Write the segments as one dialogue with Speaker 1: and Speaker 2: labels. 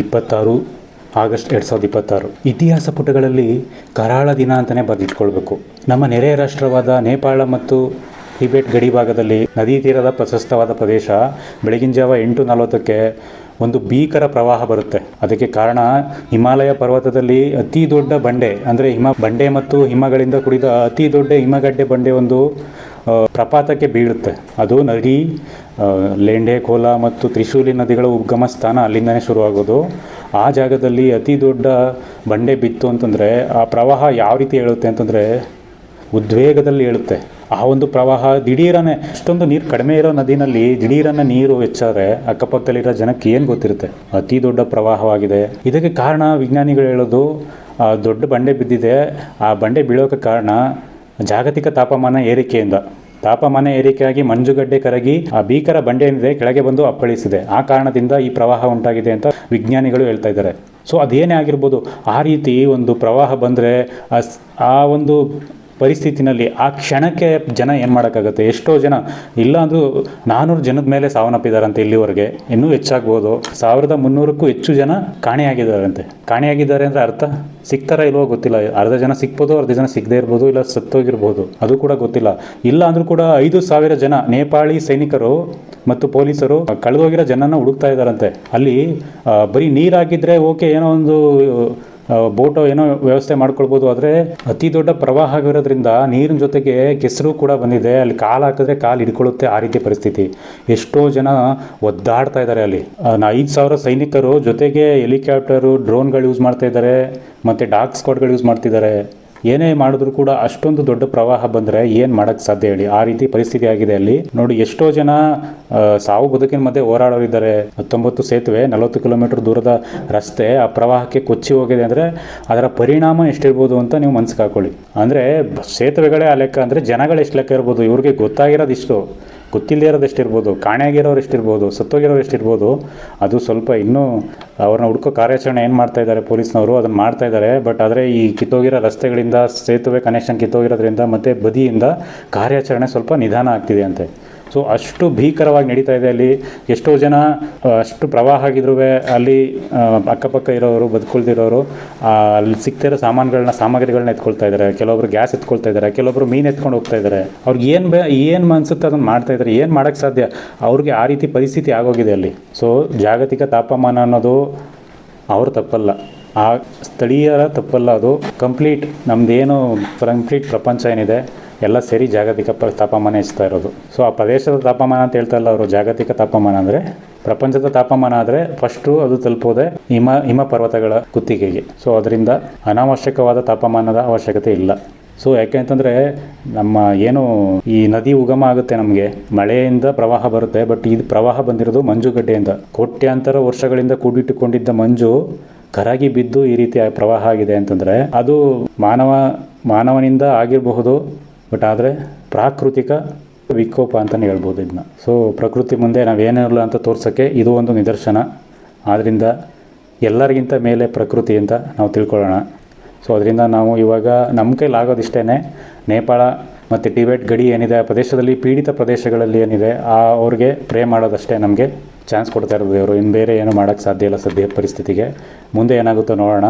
Speaker 1: 26 August 2026. ಇತಿಹಾಸ ಪುಟಗಳಲ್ಲಿ ಕರಾಳ ದಿನ ಅಂತಲೇ ಬರೆದಿಟ್ಕೊಳ್ಬೇಕು. ನಮ್ಮ ನೆರೆಯ ರಾಷ್ಟ್ರವಾದ ನೇಪಾಳ ಮತ್ತು ಟಿಬೆಟ್ ಗಡಿ ಭಾಗದಲ್ಲಿ ನದಿ ತೀರದ ಪ್ರಶಸ್ತವಾದ ಪ್ರದೇಶ ಬೆಳಗಿನ ಜಾವ 8:40ಕ್ಕೆ ಒಂದು ಭೀಕರ ಪ್ರವಾಹ ಬರುತ್ತೆ. ಅದಕ್ಕೆ ಕಾರಣ ಹಿಮಾಲಯ ಪರ್ವತದಲ್ಲಿ ಅತಿ ದೊಡ್ಡ ಬಂಡೆ, ಅಂದರೆ ಬಂಡೆ ಮತ್ತು ಹಿಮಗಳಿಂದ ಕೂಡಿದ ಅತಿ ದೊಡ್ಡ ಹಿಮಗಡ್ಡೆ ಬಂಡೆ ಒಂದು ಪ್ರಪಾತಕ್ಕೆ ಬೀಳುತ್ತೆ. ಅದು ನದಿ ಲೇಂಡೆ, ಕೋಲಾ ಮತ್ತು ತ್ರಿಶೂಲಿ ನದಿಗಳ ಉದ್ಗಮ ಸ್ಥಾನ ಅಲ್ಲಿಂದನೇ ಶುರುವಾಗೋದು. ಆ ಜಾಗದಲ್ಲಿ ಅತಿ ದೊಡ್ಡ ಬಂಡೆ ಬಿತ್ತು ಅಂತಂದರೆ ಆ ಪ್ರವಾಹ ಯಾವ ರೀತಿ ಹೇಳುತ್ತೆ ಅಂತಂದರೆ ಉದ್ವೇಗದಲ್ಲಿ ಹೇಳುತ್ತೆ. ಆ ಒಂದು ಪ್ರವಾಹ ದಿಢೀರನೇ, ಅಷ್ಟೊಂದು ನೀರು ಕಡಿಮೆ ಇರೋ ನದಿನಲ್ಲಿ ದಿಢೀರನೇ ನೀರು ಹೆಚ್ಚಾದರೆ ಅಕ್ಕಪಕ್ಕದಲ್ಲಿರೋ ಜನಕ್ಕೆ ಏನು ಗೊತ್ತಿರುತ್ತೆ. ಅತಿ ದೊಡ್ಡ ಪ್ರವಾಹವಾಗಿದೆ. ಇದಕ್ಕೆ ಕಾರಣ ವಿಜ್ಞಾನಿಗಳು ಹೇಳೋದು, ದೊಡ್ಡ ಬಂಡೆ ಬಿದ್ದಿದೆ. ಆ ಬಂಡೆ ಬೀಳೋಕ್ಕೆ ಕಾರಣ ಜಾಗತಿಕ ತಾಪಮಾನ ಏರಿಕೆಯಿಂದ. ತಾಪಮಾನ ಏರಿಕೆಯಾಗಿ ಮಂಜುಗಡ್ಡೆ ಕರಗಿ ಆ ಭೀಕರ ಬಂಡೆ ಏನಿದೆ ಕೆಳಗೆ ಬಂದು ಅಪ್ಪಳಿಸಿದೆ. ಆ ಕಾರಣದಿಂದ ಈ ಪ್ರವಾಹ ಉಂಟಾಗಿದೆ ಅಂತ ವಿಜ್ಞಾನಿಗಳು ಹೇಳ್ತಾ ಇದ್ದಾರೆ. ಸೊ ಅದೇನೇ ಆಗಿರ್ಬೋದು, ಆ ರೀತಿ ಒಂದು ಪ್ರವಾಹ ಬಂದರೆ ಆ ಒಂದು ಪರಿಸ್ಥಿತಿನಲ್ಲಿ ಆ ಕ್ಷಣಕ್ಕೆ ಜನ ಏನು ಮಾಡೋಕ್ಕಾಗುತ್ತೆ. ಎಷ್ಟೋ ಜನ, ಇಲ್ಲ ಅಂದರೂ 400 ಜನದ ಮೇಲೆ ಸಾವನ್ನಪ್ಪಿದ್ದಾರಂತೆ ಇಲ್ಲಿವರೆಗೆ, ಇನ್ನೂ ಹೆಚ್ಚಾಗ್ಬೋದು. 1300ಕ್ಕೂ ಹೆಚ್ಚು ಜನ ಕಾಣೆಯಾಗಿದ್ದಾರಂತೆ. ಕಾಣೆಯಾಗಿದ್ದಾರೆ ಅಂದರೆ ಅರ್ಥ ಸಿಗ್ತಾರ ಇಲ್ವೋ ಗೊತ್ತಿಲ್ಲ. ಅರ್ಧ ಜನ ಸಿಗ್ಬೋದು, ಅರ್ಧ ಜನ ಸಿಗದೇ ಇರ್ಬೋದು, ಇಲ್ಲ ಸತ್ತೋಗಿರ್ಬೋದು, ಅದು ಕೂಡ ಗೊತ್ತಿಲ್ಲ. ಇಲ್ಲ ಅಂದರೂ ಕೂಡ 5000 ಜನ ನೇಪಾಳಿ ಸೈನಿಕರು ಮತ್ತು ಪೊಲೀಸರು ಕಳೆದೋಗಿರೋ ಜನನ ಹುಡುಕ್ತಾ ಇದ್ದಾರಂತೆ. ಅಲ್ಲಿ ಬರೀ ನೀರಾಗಿದ್ದರೆ ಓಕೆ, ಏನೋ ಒಂದು ಬೋಟೋ ಏನೋ ವ್ಯವಸ್ಥೆ ಮಾಡ್ಕೊಳ್ಬೋದು. ಆದರೆ ಅತಿ ದೊಡ್ಡ ಪ್ರವಾಹ ಆಗಿರೋದ್ರಿಂದ ನೀರಿನ ಜೊತೆಗೆ ಕೆಸರು ಕೂಡ ಬಂದಿದೆ. ಅಲ್ಲಿ ಕಾಲು ಹಾಕಿದ್ರೆ ಕಾಲು ಹಿಡ್ಕೊಳ್ಳುತ್ತೆ, ಆ ರೀತಿ ಪರಿಸ್ಥಿತಿ. ಎಷ್ಟೋ ಜನ ಒದ್ದಾಡ್ತಾ ಇದ್ದಾರೆ. ಅಲ್ಲಿ 5000 ಸೈನಿಕರು ಜೊತೆಗೆ ಹೆಲಿಕಾಪ್ಟರು, ಡ್ರೋನ್ಗಳು ಯೂಸ್ ಮಾಡ್ತಾ ಇದ್ದಾರೆ, ಮತ್ತು ಡಾಗ್ ಸ್ಕ್ವಾಡ್ಗಳು ಯೂಸ್ ಮಾಡ್ತಿದ್ದಾರೆ. ಏನೇ ಮಾಡಿದ್ರು ಕೂಡ ಅಷ್ಟೊಂದು ದೊಡ್ಡ ಪ್ರವಾಹ ಬಂದರೆ ಏನು ಮಾಡೋಕ್ಕೆ ಸಾಧ್ಯ ಹೇಳಿ. ಆ ರೀತಿ ಪರಿಸ್ಥಿತಿ ಆಗಿದೆ ಅಲ್ಲಿ. ನೋಡಿ, ಎಷ್ಟೋ ಜನ ಸಾವು ಬದುಕಿನ ಮಧ್ಯೆ ಹೋರಾಡೋರಿದ್ದಾರೆ. 19 ಸೇತುವೆ, 40 ಕಿಲೋಮೀಟರ್ ದೂರದ ರಸ್ತೆ ಆ ಪ್ರವಾಹಕ್ಕೆ ಕೊಚ್ಚಿ ಹೋಗಿದೆ. ಅಂದರೆ ಅದರ ಪರಿಣಾಮ ಎಷ್ಟಿರ್ಬೋದು ಅಂತ ನೀವು ಮನಸ್ಸಿಗೆ ಹಾಕೊಳ್ಳಿ. ಅಂದರೆ ಸೇತುವೆಗಳೇ ಆ ಲೆಕ್ಕ ಅಂದರೆ ಜನಗಳು ಎಷ್ಟು ಲೆಕ್ಕ ಇರ್ಬೋದು. ಇವ್ರಿಗೆ ಗೊತ್ತಾಗಿರೋದು ಇಷ್ಟು, ಗೊತ್ತಿಲ್ಲದೇ ಇರೋದು ಎಷ್ಟಿರ್ಬೋದು, ಕಾಣೆಯಾಗಿರೋರು ಎಷ್ಟಿರ್ಬೋದು, ಸತ್ತೋಗಿರೋರು ಎಷ್ಟಿರ್ಬೋದು. ಅದು ಸ್ವಲ್ಪ ಇನ್ನೂ ಅವ್ರನ್ನ ಹುಡ್ಕೋ ಕಾರ್ಯಾಚರಣೆ ಏನು ಮಾಡ್ತಾ ಇದ್ದಾರೆ ಪೊಲೀಸ್ನವರು, ಅದನ್ನು ಮಾಡ್ತಾ ಇದ್ದಾರೆ. ಬಟ್ ಆದರೆ ಈ ಕಿತ್ತೋಗಿರೋ ರಸ್ತೆಗಳಿಂದ, ಸೇತುವೆ ಕನೆಕ್ಷನ್ ಕಿತ್ತೋಗಿರೋದ್ರಿಂದ ಮತ್ತು ಬದಿಯಿಂದ ಕಾರ್ಯಾಚರಣೆ ಸ್ವಲ್ಪ ನಿಧಾನ ಆಗ್ತಿದೆ ಅಂತೆ. ಸೊ ಅಷ್ಟು ಭೀಕರವಾಗಿ ನಡೀತಾ ಇದೆ ಅಲ್ಲಿ. ಎಷ್ಟೋ ಜನ ಅಷ್ಟು ಪ್ರವಾಹ ಆಗಿದ್ರೂ ಅಲ್ಲಿ ಅಕ್ಕಪಕ್ಕ ಇರೋರು, ಬದುಕೊಳ್ದಿರೋರು ಅಲ್ಲಿ ಸಿಗ್ತಿರೋ ಸಾಮಗ್ರಿಗಳನ್ನ ಎತ್ಕೊಳ್ತಾ ಇದ್ದಾರೆ. ಕೆಲವೊಬ್ರು ಗ್ಯಾಸ್ ಎತ್ಕೊಳ್ತಾ ಇದ್ದಾರೆ, ಕೆಲವೊಬ್ರು ಮೀನು ಎತ್ಕೊಂಡು ಹೋಗ್ತಾ ಇದ್ದಾರೆ. ಅವ್ರಿಗೆ ಏನು ಅನಿಸುತ್ತೆ ಅದನ್ನು ಮಾಡ್ತಾ ಇದ್ದಾರೆ. ಏನು ಮಾಡೋಕ್ಕೆ ಸಾಧ್ಯ, ಅವ್ರಿಗೆ ಆ ರೀತಿ ಪರಿಸ್ಥಿತಿ ಆಗೋಗಿದೆ ಅಲ್ಲಿ. ಸೊ ಜಾಗತಿಕ ತಾಪಮಾನ ಅನ್ನೋದು ಅವ್ರ ತಪ್ಪಲ್ಲ, ಆ ಸ್ಥಳೀಯರ ತಪ್ಪಲ್ಲ. ಅದು ಕಂಪ್ಲೀಟ್ ನಮ್ಮದೇನು ಕಂಪ್ಲೀಟ್ ಪ್ರಪಂಚ ಏನಿದೆ ಎಲ್ಲ ಸೇರಿ ಜಾಗತಿಕ ತಾಪಮಾನ ಹೆಚ್ಚುತ್ತಾ ಇರೋದು. ಸೊ ಆ ಪ್ರದೇಶದ ತಾಪಮಾನ ಅಂತ ಹೇಳ್ತಾ ಇಲ್ಲ ಅವರು. ಜಾಗತಿಕ ತಾಪಮಾನ ಅಂದರೆ ಪ್ರಪಂಚದ ತಾಪಮಾನ ಆದರೆ ಫಸ್ಟು ಅದು ತಲುಪೋದೆ ಹಿಮ ಪರ್ವತಗಳ ಕುತ್ತಿಗೆಗೆ. ಸೊ ಅದರಿಂದ ಅನಾವಶ್ಯಕವಾದ ತಾಪಮಾನದ ಅವಶ್ಯಕತೆ ಇಲ್ಲ. ಸೊ ಯಾಕೆ ಅಂತಂದರೆ ನಮ್ಮ ಏನು ಈ ನದಿ ಉಗಮ ಆಗುತ್ತೆ, ನಮಗೆ ಮಳೆಯಿಂದ ಪ್ರವಾಹ ಬರುತ್ತೆ. ಬಟ್ ಇದು ಪ್ರವಾಹ ಬಂದಿರೋದು ಮಂಜುಗಡ್ಡೆಯಿಂದ. ಕೋಟ್ಯಾಂತರ ವರ್ಷಗಳಿಂದ ಕೂಡಿಟ್ಟುಕೊಂಡಿದ್ದ ಮಂಜು ಕರಗಿ ಬಿದ್ದು ಈ ರೀತಿ ಪ್ರವಾಹ ಆಗಿದೆ ಅಂತಂದರೆ ಅದು ಮಾನವನಿಂದ ಆಗಿರಬಹುದು. ಬಟ್ ಆದರೆ ಪ್ರಾಕೃತಿಕ ವಿಕೋಪ ಅಂತಲೇ ಹೇಳ್ಬೋದು ಇದನ್ನ. ಸೊ ಪ್ರಕೃತಿ ಮುಂದೆ ನಾವೇನಿಲ್ಲ ಅಂತ ತೋರ್ಸೋಕ್ಕೆ ಇದು ಒಂದು ನಿದರ್ಶನ. ಆದ್ದರಿಂದ ಎಲ್ಲರಿಗಿಂತ ಮೇಲೆ ಪ್ರಕೃತಿ ಅಂತ ನಾವು ತಿಳ್ಕೊಳ್ಳೋಣ. ಸೊ ಅದರಿಂದ ನಾವು ಇವಾಗ ನಮ್ಮ ಕೈಲಾಗೋದಿಷ್ಟೇ, ನೇಪಾಳ ಮತ್ತು ಟಿಬೆಟ್ ಗಡಿ ಏನಿದೆ ಆ ಪ್ರದೇಶದಲ್ಲಿ, ಪೀಡಿತ ಪ್ರದೇಶಗಳಲ್ಲಿ ಏನಿದೆ ಅವ್ರಿಗೆ ಪ್ರೇ ಮಾಡೋದಷ್ಟೇ ನಮಗೆ ಚಾನ್ಸ್ ಕೊಡ್ತಾ ಇರೋದು ದೇವರು. ಇನ್ನು ಬೇರೆ ಏನೂ ಮಾಡೋಕ್ಕೆ ಸಾಧ್ಯ ಇಲ್ಲ ಸದ್ಯ ಪರಿಸ್ಥಿತಿಗೆ. ಮುಂದೆ ಏನಾಗುತ್ತೋ ನೋಡೋಣ.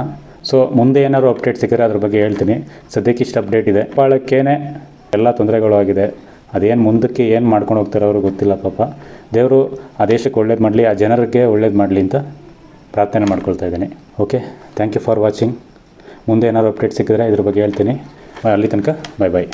Speaker 1: ಸೊ ಮುಂದೆ ಏನಾದ್ರು ಅಪ್ಡೇಟ್ ಸಿಕ್ಕರೆ ಅದ್ರ ಬಗ್ಗೆ ಹೇಳ್ತೀನಿ. ಸದ್ಯಕ್ಕೆ ಇಷ್ಟು ಅಪ್ಡೇಟ್ ಇದೆ. ನೇಪಾಳಕ್ಕೇನೆ ಎಲ್ಲ ತೊಂದರೆಗಳು ಆಗಿದೆ. ಅದೇನು ಮುಂದಕ್ಕೆ ಏನು ಮಾಡ್ಕೊಂಡು ಹೋಗ್ತಾರೋ ಅವ್ರಿಗೆ ಗೊತ್ತಿಲ್ಲ ಪಾಪ. ದೇವರು ಆ ದೇಶಕ್ಕೆ ಒಳ್ಳೇದು ಮಾಡಲಿ, ಆ ಜನರಿಗೆ ಒಳ್ಳೇದು ಮಾಡಲಿ ಅಂತ ಪ್ರಾರ್ಥನೆ ಮಾಡ್ಕೊಳ್ತಾ ಇದ್ದೀನಿ. Okay, thank you for watching. ಮುಂದೆ ಏನಾದ್ರು ಅಪ್ಡೇಟ್ ಸಿಕ್ಕಿದ್ರೆ ಇದ್ರ ಬಗ್ಗೆ ಹೇಳ್ತೀನಿ. ಅಲ್ಲಿ ತನಕ ಬಾಯ್ ಬಾಯ್.